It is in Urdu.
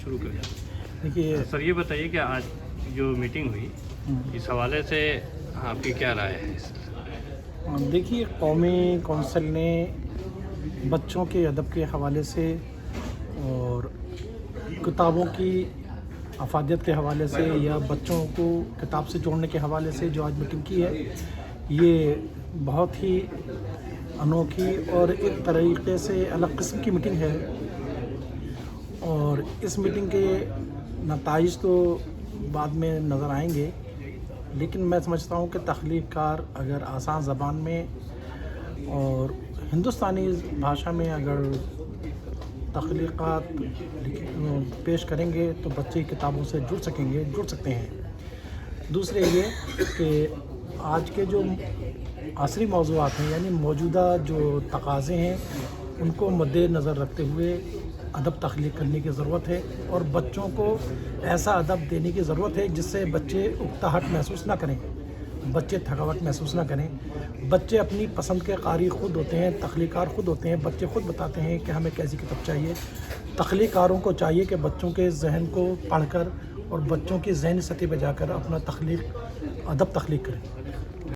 شروع کریں۔ دیکھیے سر یہ بتائیے کہ آج جو میٹنگ ہوئی اس حوالے سے آپ کی کیا رائے ہے؟ دیکھیے قومی کونسل نے بچوں کے ادب کے حوالے سے اور کتابوں کی افادیت کے حوالے سے یا بچوں کو کتاب سے جوڑنے کے حوالے سے جو آج میٹنگ کی ہے، یہ بہت ہی انوکھی اور ایک طریقے سے الگ قسم کی میٹنگ ہے، اور اس میٹنگ کے نتائج تو بعد میں نظر آئیں گے، لیکن میں سمجھتا ہوں کہ تخلیق کار اگر آسان زبان میں اور ہندوستانی بھاشا میں اگر تخلیقات پیش کریں گے تو بچے کتابوں سے جڑ سکتے ہیں۔ دوسرے یہ کہ آج کے جو عصری موضوعات ہیں، یعنی موجودہ جو تقاضے ہیں، ان کو مد نظر رکھتے ہوئے ادب تخلیق کرنے کی ضرورت ہے، اور بچوں کو ایسا ادب دینے کی ضرورت ہے جس سے بچے اکتاہٹ محسوس نہ کریں، بچے تھکاوٹ محسوس نہ کریں۔ بچے اپنی پسند کے قاری خود ہوتے ہیں، تخلیقار خود ہوتے ہیں، بچے خود بتاتے ہیں کہ ہمیں کیسی کتاب چاہیے۔ تخلیقاروں کو چاہیے کہ بچوں کے ذہن کو پڑھ کر اور بچوں کی ذہنی سطح پہ جا کر اپنا ادب تخلیق کریں۔